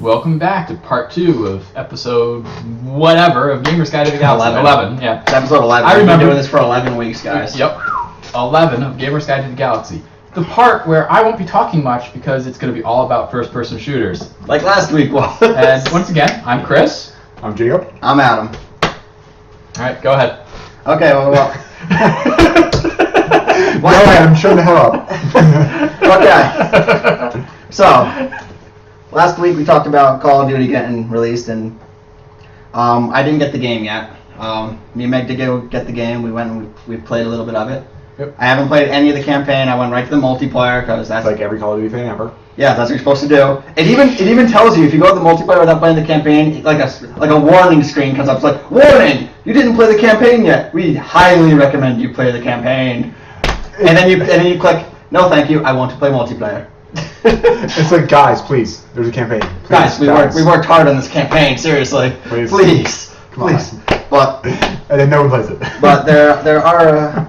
Welcome back to part 2 of episode whatever of Gamer's Guide to the Galaxy. 11, yeah. It's episode 11. I remember We've been doing this for 11 weeks, guys. Yep. 11 of Gamer's Guide to the Galaxy. The part where I won't be talking much because it's going to be all about first-person shooters. Like last week was. And once again, I'm Chris. I'm Jacob. I'm Adam. Alright, go ahead. Okay, well. Go ahead, shut the hell up. Okay. So, last week we talked about Call of Duty getting released, and I didn't get the game yet. Me and Meg did get the game. We went and we played a little bit of it. Yep. I haven't played any of the campaign. I went right to the multiplayer because that's Like every Call of Duty fan ever. Yeah, that's what you're supposed to do. It even tells you if you go to the multiplayer without playing the campaign, like a warning screen comes up. It's like, warning! You didn't play the campaign yet. We highly recommend you play the campaign. And then you click, no, thank you. I want to play multiplayer. It's like, guys, please. There's a campaign. Please, Guys, we worked hard on this campaign. Seriously, please. Come on. But and then no one plays it. But there are,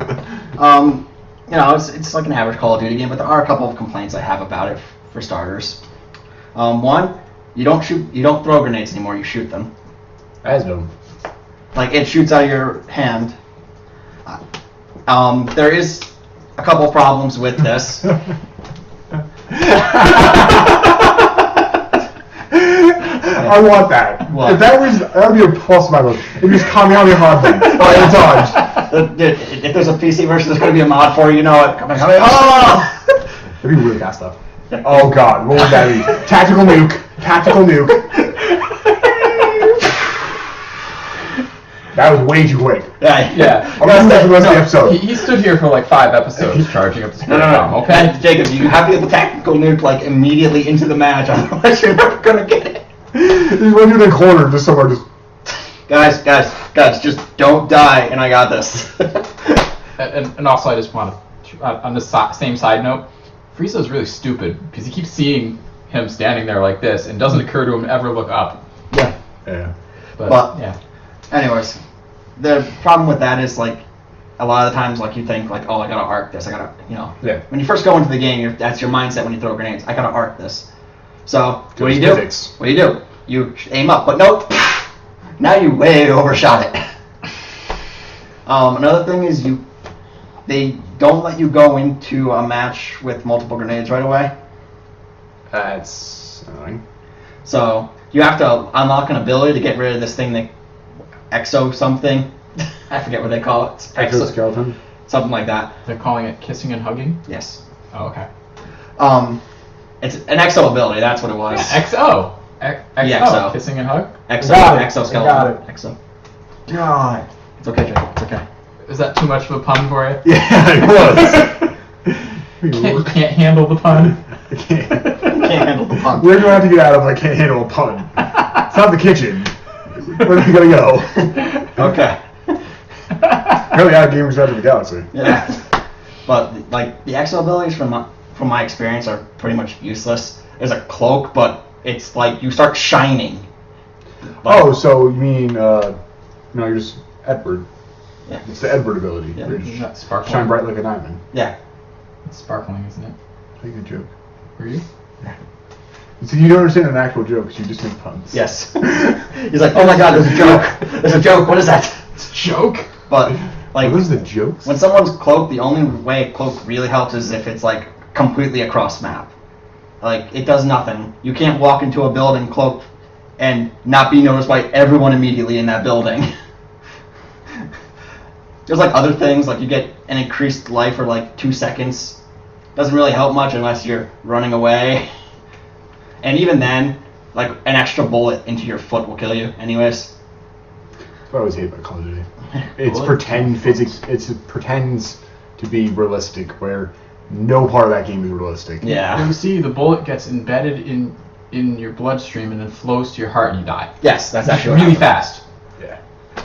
it's like an average Call of Duty game. But there are a couple of complaints I have about it. For starters, one, you don't throw grenades anymore. You shoot them. As them. Like it shoots out of your hand. There is a couple of problems with this. I want that. What? If that would be a plus in my book. It just Kamehameha hard thing. By dodge. If there's a PC version, there's going to be a mod for it. You know it. Oh! That'd be really fast stuff. Oh god, what would that be? Tactical nuke. Tactical nuke. That was way too quick. Yeah. I'm going to for the rest of the episode. He stood here for like 5 episodes charging up the spirit No. bomb, okay? Jacob, you have to get the tactical nuke like immediately into the match, otherwise you're never going to get it. He's running in the corner just somewhere just... Guys, just don't die, and I got this. and also I just want to, on the same side note, Frieza's really stupid because he keeps seeing him standing there like this and doesn't occur to him to ever look up. Yeah. But yeah. Anyways, the problem with that is like a lot of the times like you think like, oh, I gotta arc this, Yeah. When you first go into the game, that's your mindset when you throw grenades. I gotta arc this. So what do you do? Physics. What do? You aim up, but nope. Now you way overshot it. Another thing is they don't let you go into a match with multiple grenades right away. That's annoying. So you have to unlock an ability to get rid of this thing that exo something. I forget what they call it. Exoskeleton. Something like that. They're calling it kissing and hugging? Yes. Oh, okay. It's an exo ability. That's what it was. Yeah, XO. XO. Kissing and hug? Exoskeleton. Got it. Exo. God. It's okay, Jake. It's okay. Is that too much of a pun for you? Yeah, it was. You can't handle the pun? I can't. Can't handle the pun. Where do I have to get out of I can't handle a pun? It's not the kitchen. Where do we gotta go? Okay. Really out of Gamer's Guide to the Galaxy. Yeah. But like the exo abilities from my experience are pretty much useless. There's a cloak, but it's like you start shining. Oh, so you mean you're just Edward. Yeah. It's the Edward ability. Yeah. Where you Isn't just that sparkling? shine bright like a diamond. Yeah. It's sparkling, isn't it? Make a joke. Were you? So you don't understand an actual joke, because you just make puns. Yes. He's like, oh my god, there's a joke. There's a joke. What is that? It's a joke? But like, What is the jokes? when someone's cloaked, the only way a cloak really helps is if it's like completely across map. Like it does nothing. You can't walk into a building cloaked and not be noticed by everyone immediately in that building. There's like other things, like you get an increased life for like 2 seconds. Doesn't really help much unless you're running away. And even then, like an extra bullet into your foot will kill you anyways. That's what I always hate about Call of Duty. It's pretend physics. It pretends to be realistic, where no part of that game is realistic. Yeah. You see, the bullet gets embedded in your bloodstream and then flows to your heart and you die. Yes, that's actually what really happens. fast.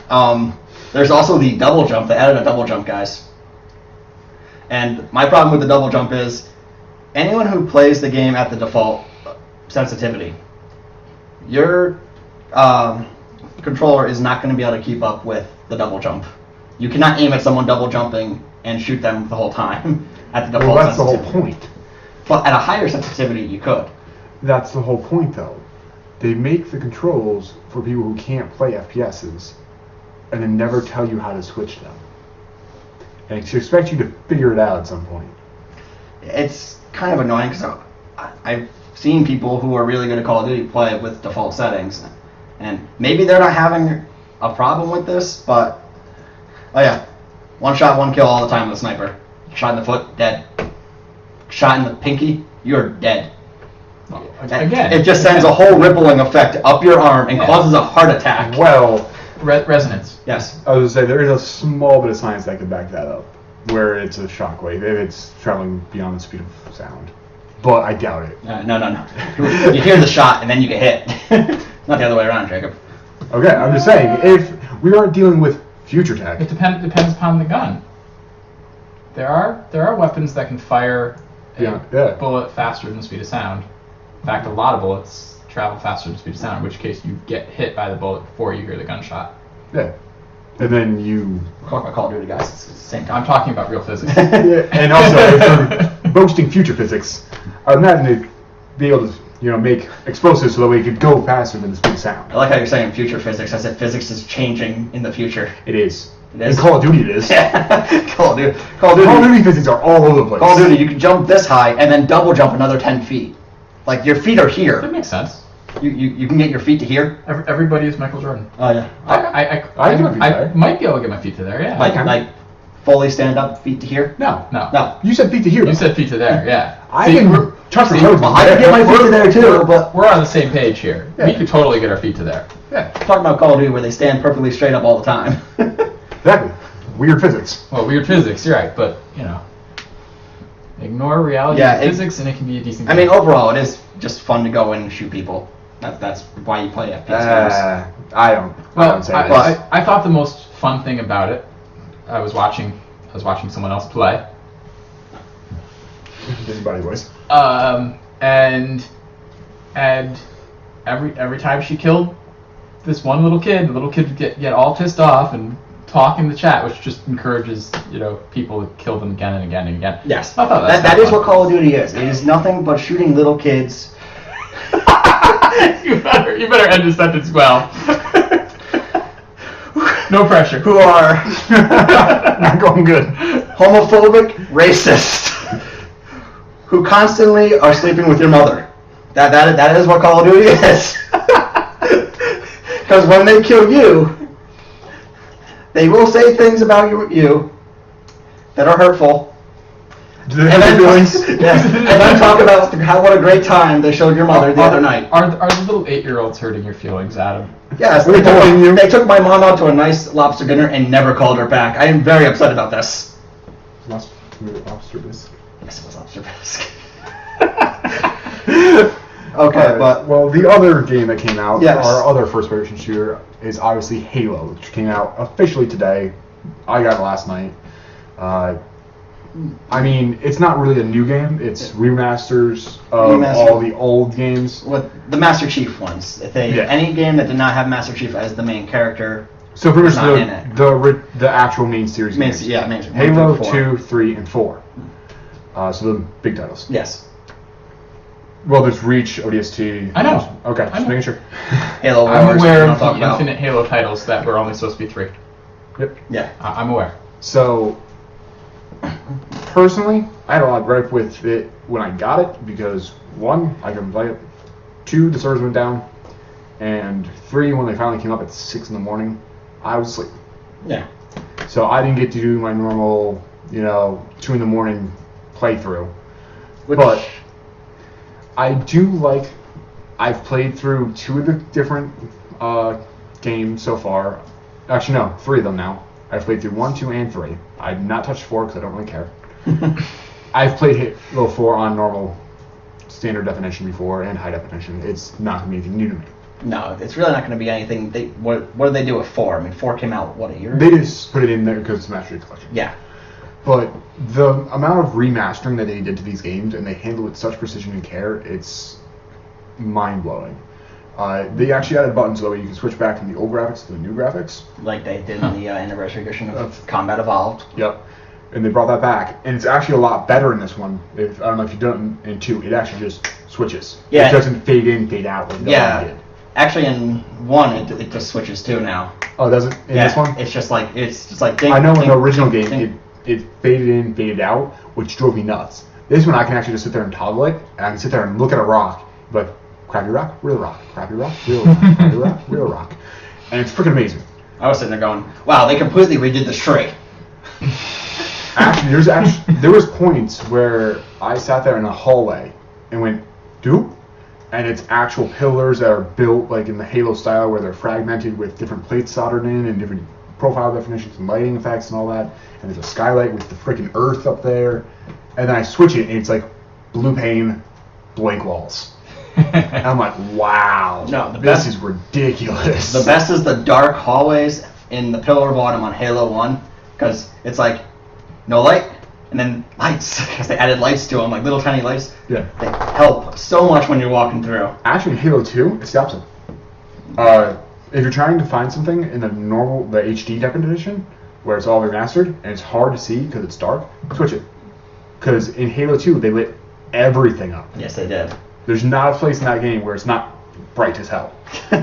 Yeah. There's also the double jump. They added a double jump, guys. And my problem with the double jump is anyone who plays the game at the default sensitivity, your controller is not going to be able to keep up with the double jump. You cannot aim at someone double jumping and shoot them the whole time at the default Well, that's the whole sensitivity. point. But at a higher sensitivity, you could. That's the whole point, though. they make the controls for people who can't play FPSs, and then never tell you how to switch them. And they expect you to figure it out at some point. It's kind of annoying because I've seen people who are really good at Call of Duty play it with default settings, and maybe they're not having a problem with this, but oh yeah, one shot, one kill all the time with a sniper. Shot in the foot, dead. Shot in the pinky, you're dead. Well, again, it just sends a whole rippling effect up your arm and causes a heart attack. Well, resonance. Yes. I was going to say, there is a small bit of science that could back that up, where it's a shockwave, if it's traveling beyond the speed of sound. But I doubt it. No. You hear the shot and then you get hit. Not the other way around, Jacob. Okay, I'm just saying, if we aren't dealing with future tech... It depends upon the gun. There are weapons that can fire a bullet faster than the speed of sound. In fact, a lot of bullets travel faster than the speed of sound, in which case you get hit by the bullet before you hear the gunshot. Yeah. And then you... We're talking about Call of Duty, guys. It's the same time. I'm talking about real physics. And also, if we're boasting future physics, I would imagine they'd be able to, make explosives so that we could go faster than the speed of sound. I like how you're saying future physics. I said physics is changing in the future. It is. It is? In Call of Duty it is. Call of Duty. Call of Duty physics are all over the place. Call of Duty, you can jump this high and then double jump another 10 feet. Like, your feet are here. That makes sense. You can get your feet to here? Everybody is Michael Jordan. Oh, yeah. I might be able to get my feet to there, yeah. Like fully stand up, feet to here? No. You said feet to here. You said feet to there, yeah. I can touch the toes. I can get my feet to there too, but... We're on the same page here. Yeah. We could totally get our feet to there. Yeah. I'm talking about Call of Duty where they stand perfectly straight up all the time. Exactly. Weird physics. Well, weird physics, you're right, but, ignore reality of physics and it can be a decent game. I mean, overall, it is just fun to go in and shoot people. That's why you play FPS games. I don't say that. I thought the most fun thing about it, I was watching someone else play. Busybody voice. And every time she killed this one little kid, the little kid would get all pissed off and talk in the chat, which just encourages people to kill them again and again and again. Yes, I thought that is what Call of Duty is. It is nothing but shooting little kids. You better end the sentence well. No pressure. Who are not going good. Homophobic, racist, who constantly are sleeping with your mother. That is what Call of Duty is. Because when they kill you, they will say things about you that are hurtful. Do they have feelings? Yes. And then talk about what a great time they showed your mother the other night. Are the little 8-year-olds hurting your feelings, Adam? Yes, they took my mom out to a nice lobster dinner and never called her back. I am very upset about this. Lobster bisque. Yes, it was lobster bisque. Okay, but... Well, the other game that came out, yes. Our other first-person shooter, is obviously Halo, which came out officially today. I got it last night. I mean, it's not really a new game. It's remasters of all the old games. With the Master Chief ones. Any game that did not have Master Chief as the main character. So pretty much the actual main series games. Yeah, main Halo 2, 3, and 4. So the big titles. Yes. Well, there's Reach, ODST. I know. Okay, just making sure. Halo Wars. I'm aware of the infinite Halo titles that were only supposed to be 3. Yep. Yeah. I'm aware. So, personally, I had a lot of gripe with it when I got it because 1, I couldn't play it. 2, the servers went down. And 3, when they finally came up at 6 in the morning, I was asleep. Yeah. So I didn't get to do my normal, 2 in the morning playthrough. But I do like, I've played through 2 of the different games so far. Actually, no, 3 of them now. I've played through 1, 2, and 3. I've not touched 4 because I don't really care. I've played Halo 4 on normal standard definition before and high definition. It's not going to be anything new to me. No, it's really not going to be anything. What did they do with 4? I mean, 4 came out, a year ago? They just put it in there because it's Master Chief Collection. Yeah. But the amount of remastering that they did to these games, and they handle it with such precision and care, it's mind-blowing. They actually added buttons so that way you can switch back from the old graphics to the new graphics. Like they did in the anniversary edition of Combat Evolved. Yep. And they brought that back. And it's actually a lot better in this one. I don't know if you've done it in 2. It actually just switches. Yeah. It doesn't fade in, fade out like the other did. actually in 1 it just switches too now. Oh, does it? In this one? It's just like ding, I know in ding, the original ding, game it faded in, faded out, which drove me nuts. This one I can actually just sit there and toggle it, and I can sit there and look at a rock, but crappy rock, real rock, crappy rock, real rock, crappy rock, real rock, and it's freaking amazing. I was sitting there going, wow, they completely redid the Shrike. Actually, there was points where I sat there in a hallway and went, doop, and it's actual pillars that are built like in the Halo style where they're fragmented with different plates soldered in and different profile definitions and lighting effects and all that, and there's a skylight with the freaking earth up there, and then I switch it and it's like blue pane, blank walls. And I'm like, wow, this is ridiculous. The best is the dark hallways in the pillar bottom on Halo 1, because it's like no light, and then lights, because they added lights to them, like little tiny lights. Yeah. They help so much when you're walking through. Actually, in Halo 2, it's the opposite. If you're trying to find something in the HD definition, where it's all remastered, and it's hard to see because it's dark, switch it. Because in Halo 2, they lit everything up. Yes, they did. There's not a place in that game where it's not bright as hell.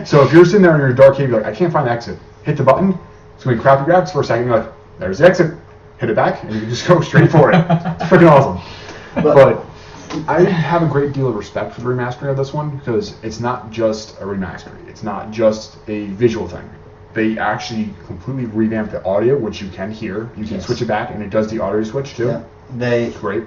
So if you're sitting there in your dark cave, you're like, I can't find the exit. Hit the button, it's going to be crappy graphics for a second, you're like, there's the exit. Hit it back, and you can just go straight for it. It's freaking awesome. But I have a great deal of respect for the remastering of this one, because it's not just a remaster. It's not just a visual thing. They actually completely revamped the audio, which you can hear. You can switch it back, and it does the audio switch, too. Yeah. It's great.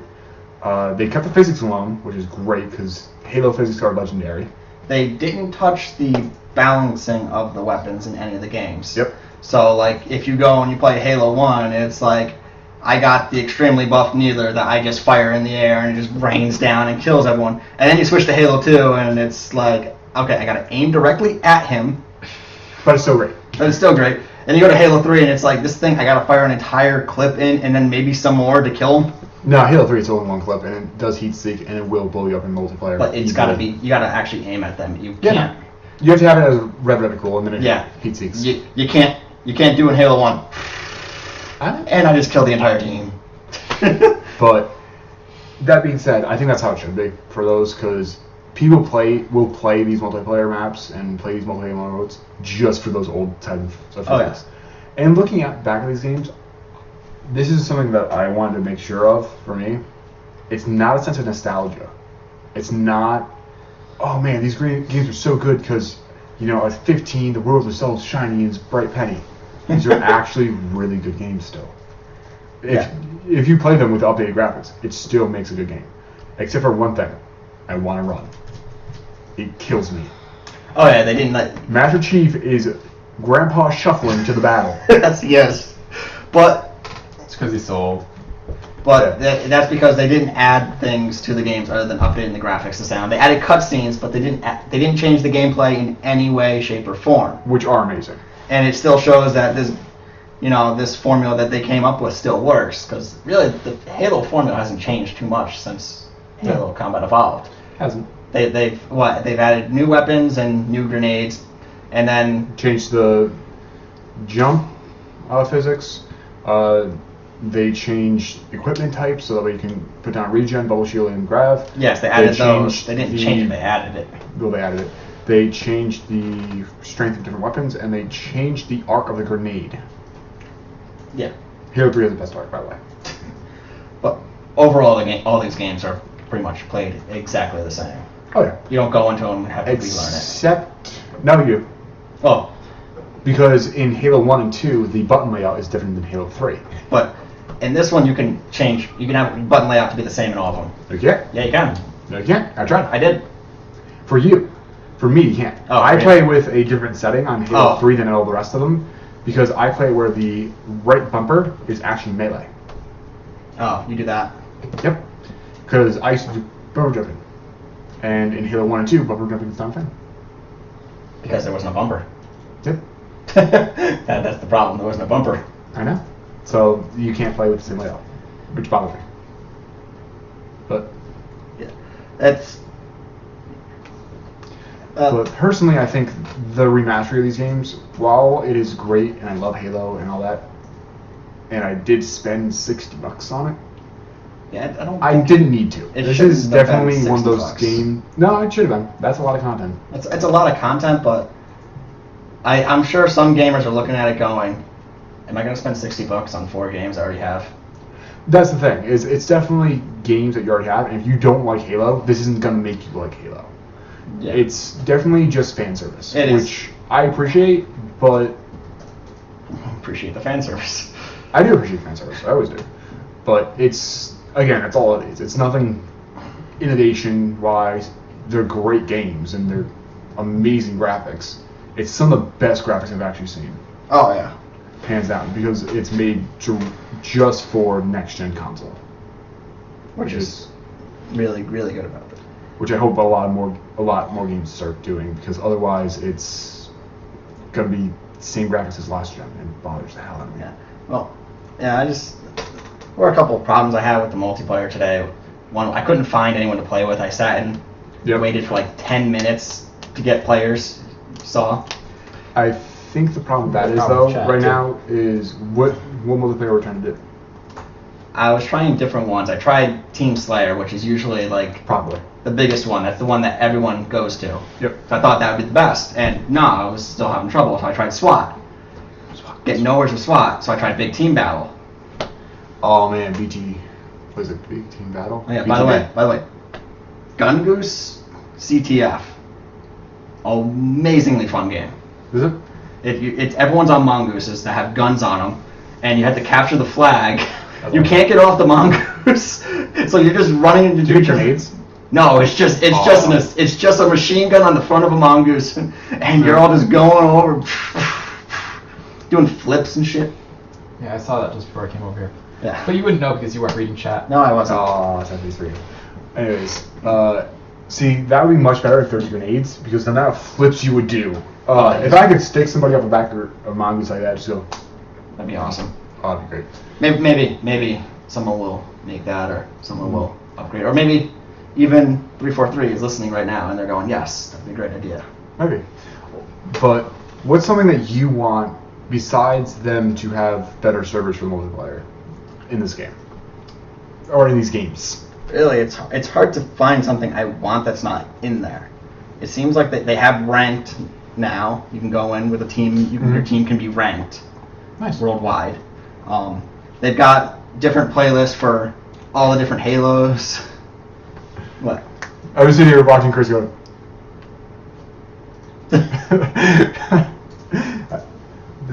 They kept the physics alone, which is great, because Halo physics are legendary. They didn't touch the balancing of the weapons in any of the games. Yep. So, like, if you go and you play Halo 1, it's like, I got the extremely buff Neither that I just fire in the air and it just rains down and kills everyone. And then you switch to Halo 2 and it's like, okay, I gotta aim directly at him. But it's still great. But it's still great. And you go to Halo 3 and it's like, this thing, I gotta fire an entire clip in and then maybe some more to kill him. No, Halo 3 it's only one clip and it does heat seek and it will blow you up in multiplayer. But it's gotta be, you gotta actually aim at them. You can't. Yeah. You have to have it as red reticle and then it heat seeks. You can't do in Halo 1. And I just killed the entire team. But that being said, I think that's how it should be for those, because people will play these multiplayer maps and play these multiplayer modes just for those old type of physics. Oh, yeah. And looking back at these games, this is something that I wanted to make sure of for me. It's not a sense of nostalgia. It's not, oh man, these games are so good because, you know, at 15 the world was so shiny and bright penny. These are actually really good games still. If you play them with updated graphics, it still makes a good game. Except for one thing. I want to run. It kills me. Oh yeah, they didn't let... Master Chief is Grandpa shuffling to the battle. Yes. But... It's because he's so old. But that's because they didn't add things to the games other than updating the graphics, the sound. They added cutscenes, but they didn't change the gameplay in any way, shape, or form. Which are amazing. And it still shows that this formula that they came up with still works, because really the Halo formula hasn't changed too much since Halo Combat Evolved. Hasn't. They've added new weapons and new grenades, and then changed the jump physics. They changed equipment types so that way you can put down regen, bubble shield, and grav. Yes, they added those. They didn't change it. They added it. Well, they added it. They changed the strength of different weapons, and they changed the arc of the grenade. Yeah. Halo 3 has the best arc, by the way. But overall, all these games are pretty much played exactly the same. Oh, yeah. You don't go into them and have to relearn it. Except... No, you. Oh. Because in Halo 1 and 2, the button layout is different than Halo 3. But in this one, you can have button layout to be the same in all of them. You can't? Yeah, you can. No, you can't. I tried. I did. For you. For me, you can't. Oh, I play with a different setting on Halo 3 than all the rest of them, because I play where the right bumper is actually melee. Oh, you do that? Yep. Because I used to do bumper jumping. And in Halo 1 and 2, bumper jumping is not a thing. Because there wasn't a bumper. Yep. That's the problem. There wasn't a bumper. I know. So you can't play with the same layout, which bothers me. But yeah, that's. But personally, I think the remaster of these games, while it is great and I love Halo and all that, and I did spend $60 on it, Yeah, I don't. I didn't need to. This is definitely one of those $60. games. No, it should have been. That's a lot of content. It's a lot of content, but I'm sure some gamers are looking at it going, "Am I going to spend $60 on 4 games I already have?" That's the thing. It's definitely games that you already have, and if you don't like Halo, this isn't going to make you like Halo. Yeah. It's definitely just fan service, which I appreciate, but appreciate the fan service. I do appreciate fan service. I always do, but it's that's all it is. It's nothing innovation-wise. They're great games and they're amazing graphics. It's some of the best graphics I've actually seen. Oh yeah, hands down, because it's made just for next-gen console, which is really good about it. Which I hope a lot more games start doing, because otherwise it's gonna be the same graphics as last gen and bothers the hell out of me. Yeah. Well, yeah, there were a couple of problems I had with the multiplayer today. One, I couldn't find anyone to play with. I sat and waited for like 10 minutes to get players. Saw. I think the problem with that is though right now is what multiplayer we're trying to do. I was trying different ones. I tried Team Slayer, which is usually like probably the biggest one. That's the one that everyone goes to. Yep. So I thought that would be the best, and no, I was still having trouble. So I tried SWAT. Getting nowhere with SWAT, so I tried Big Team Battle. Oh man, was it Big Team Battle? Oh, yeah. By the way, Gun Goose CTF. Amazingly fun game. Is it? It's everyone's on mongooses that have guns on them, and you have to capture the flag. You can't get off the mongoose, so you're just running into grenades. No, it's just a machine gun on the front of a mongoose, and you're all just going over, doing flips and shit. Yeah, I saw that just before I came over here. Yeah. But you wouldn't know because you weren't reading chat. No, I wasn't. Oh, it's MP3. Anyways, see, that would be much better if there's grenades, because the amount of flips you would do. If I could stick somebody up the back of a mongoose like that, just go. That'd be awesome. Oh, that'd be great. Maybe someone will make that, or someone will upgrade, or maybe even 343 is listening right now and they're going, yes, that'd be a great idea. Maybe. But what's something that you want besides them to have better servers for multiplayer in this game, or in these games? Really, it's hard to find something I want that's not in there. It seems like they have ranked now. You can go in with a team. Your team can be ranked worldwide. They've got different playlists for all the different Halos. What? I was sitting here watching Chris go. This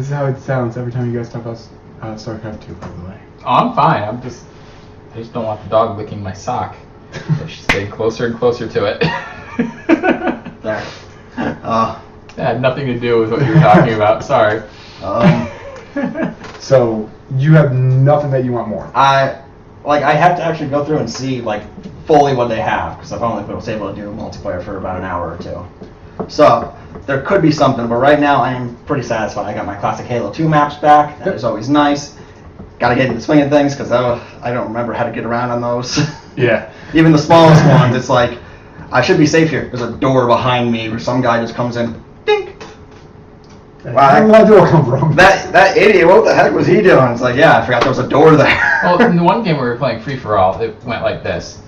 is how it sounds every time you guys talk about StarCraft 2, by the way. Oh, I'm fine. I just don't want the dog licking my sock. I should stay closer and closer to it. There. That had nothing to do with what you were talking about. Sorry. So you have nothing that you want more. I have to actually go through and see fully what they have, because I've only been able to do multiplayer for about an hour or two. So there could be something, but right now I am pretty satisfied. I got my classic Halo 2 maps back. That is always nice. Got to get into the swing of things, because I don't remember how to get around on those. Yeah. Even the smallest ones, it's like, I should be safe here. There's a door behind me where some guy just comes in. Dink. Wow, where did that door come from? That idiot, what the heck was he doing? It's like, yeah, I forgot there was a door there. Well, in the one game we were playing free-for-all, it went like this.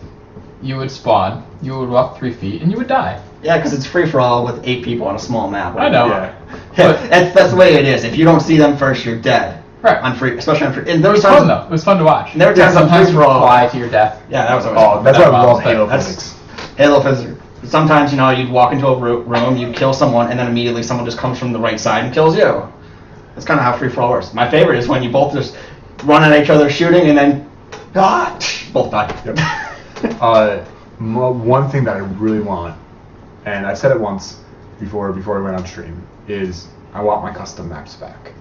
You would spawn, you would walk 3 feet, and you would die. Yeah, because it's free-for-all with 8 people on a small map. I know. Yeah. That's the way it is. If you don't see them first, you're dead. Right. Especially on free. And it was fun, though. It was fun to watch. And there were times sometimes you free-for-all. fly to your death. Yeah, that was always fun. That's why I love Halo physics. Halo physics. Sometimes, you'd walk into a room, you'd kill someone, and then immediately someone just comes from the right side and kills you. That's kind of how free-for-all works. My favorite is when you both just run at each other shooting, and then both die. Yep. One thing that I really want, and I said it once before I went on stream, is I want my custom maps back.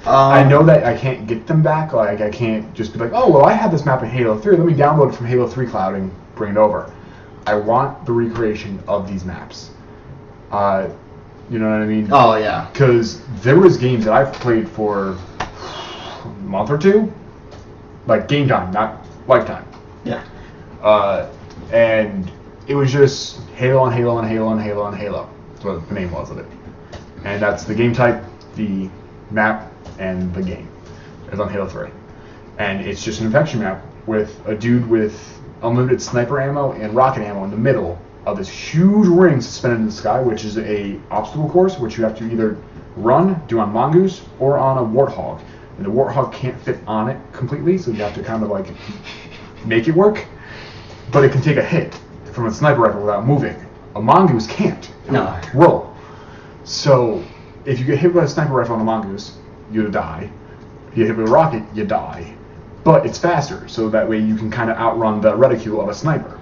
I know that I can't get them back. I can't just be like, oh, well, I have this map in Halo 3. Let me download it from Halo 3 Cloud and bring it over. I want the recreation of these maps. You know what I mean? Oh, yeah. Because there was games that I've played for a month or two, like game time, not lifetime. Yeah. And it was just Halo on Halo on Halo on Halo on Halo. That's what the name was of it. And that's the game type, the map, and the game. It's on Halo 3. And it's just an infection map with a dude with unlimited sniper ammo and rocket ammo in the middle of this huge ring suspended in the sky, which is a obstacle course, which you have to either run, do on mongoose, or on a warthog. And the warthog can't fit on it completely, so you have to kind of like make it work. But it can take a hit from a sniper rifle without moving. A mongoose can't. No. Roll. So if you get hit by a sniper rifle on a mongoose, you die. If you get hit with a rocket, you die. But it's faster, so that way you can kind of outrun the reticule of a sniper.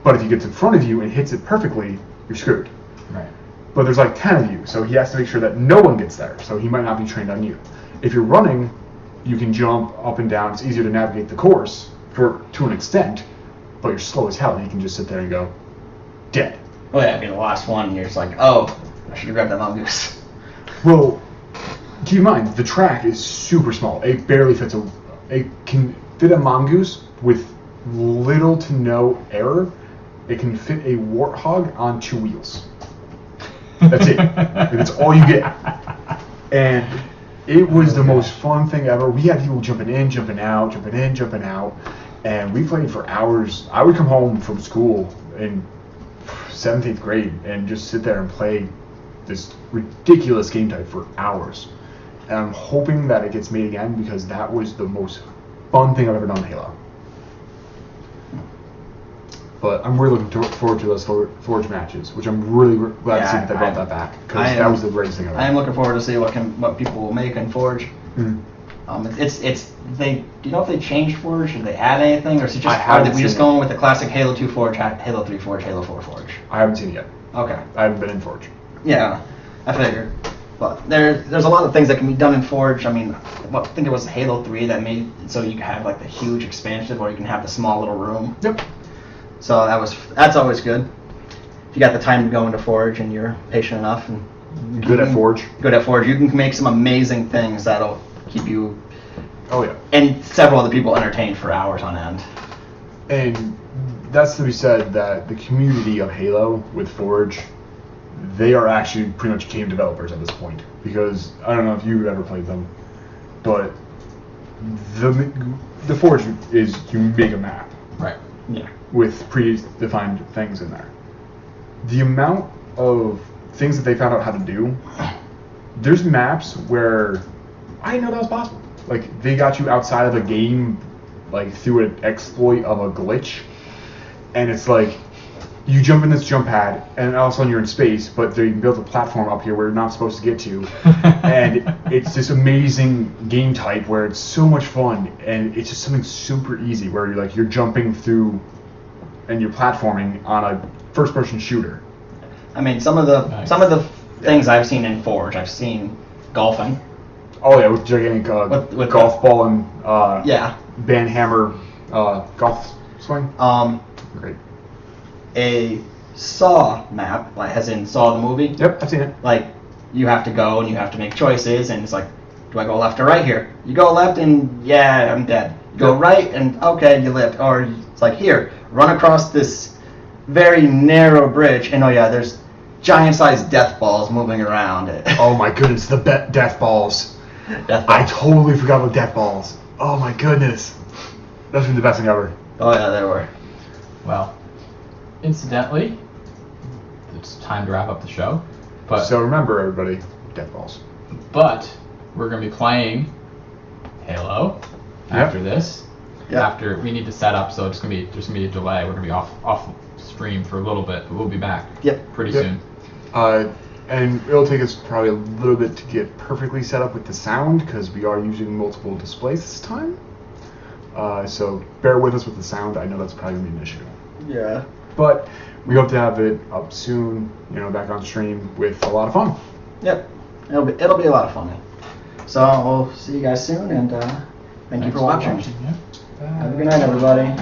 But if he gets in front of you and hits it perfectly, you're screwed. Right. But there's like 10 of you, so he has to make sure that no one gets there, so he might not be trained on you. If you're running, you can jump up and down. It's easier to navigate the course to an extent, but you're slow as hell, and you can just sit there and go, dead. Oh yeah, being the last one, you're just like, oh, I should have grabbed that mongoose. Well, keep in mind, the track is super small. It barely fits it can fit a mongoose with little to no error. It can fit a warthog on 2 wheels. That's it. And that's all you get. And it was the most fun thing ever. We had people jumping in, jumping out, jumping in, jumping out. And we played for hours. I would come home from school in 7th, 8th grade and just sit there and play this ridiculous game type for hours. And I'm hoping that it gets made again because that was the most fun thing I've ever done in Halo. But I'm really looking forward to those Forge matches, which I'm really glad to see that they brought that back because that was the greatest thing ever. I am looking forward to see what people will make in Forge. Mm-hmm. Do you know if they changed Forge? Did they add anything, or is it just are we just going with the classic Halo 2 Forge, Halo 3 Forge, Halo 4 Forge? I haven't seen it yet. Okay. I haven't been in Forge. Yeah, I figured. But there's a lot of things that can be done in Forge. I mean, I think it was Halo 3 that made it so you can have like the huge expansion, or you can have the small little room. Yep. So that's always good. If you got the time to go into Forge and you're patient enough and good at Forge, you can make some amazing things that'll keep you. Oh yeah. And several other people entertained for hours on end. And that's to be said that the community of Halo with Forge, they are actually pretty much game developers at this point. Because I don't know if you've ever played them, but the Forge is you make a map. Right. Yeah. With predefined things in there. The amount of things that they found out how to do, there's maps where I didn't know that was possible. Like, they got you outside of a game, like, through an exploit of a glitch, and it's like, you jump in this jump pad, and all of a sudden you're in space, but they built a platform up here where you're not supposed to get to, and it's this amazing game type where it's so much fun, and it's just something super easy, where you're jumping through, and you're platforming on a first-person shooter. I mean, some of the things I've seen in Forge, I've seen golfing. Oh yeah, with gigantic with golf ball and band hammer golf swing. Great. A Saw map, like as in Saw the movie. Yep, I've seen it. Like, you have to go and you have to make choices, and it's like, do I go left or right here? You go left and yeah, I'm dead. You go right and okay, you lived. Or it's like, here, run across this very narrow bridge, and oh yeah, there's giant-sized death balls moving around it. Oh my goodness, the death balls. Death balls. I totally forgot about death balls. Oh my goodness. That's been the best thing ever. Oh yeah, they were. Well, incidentally, it's time to wrap up the show. But so remember, everybody, death balls. But we're going to be playing Halo after this. Yep. After we need to set up, so there's going to be a delay. We're going to be off stream for a little bit, but we'll be back. Pretty soon. And it'll take us probably a little bit to get perfectly set up with the sound because we are using multiple displays this time. So bear with us with the sound. I know that's probably going to be an issue. Yeah. But we hope to have it up soon, back on stream with a lot of fun. Yep. It'll be a lot of fun. So we'll see you guys soon, and thanks you for watching. Yeah. Have a good night, everybody.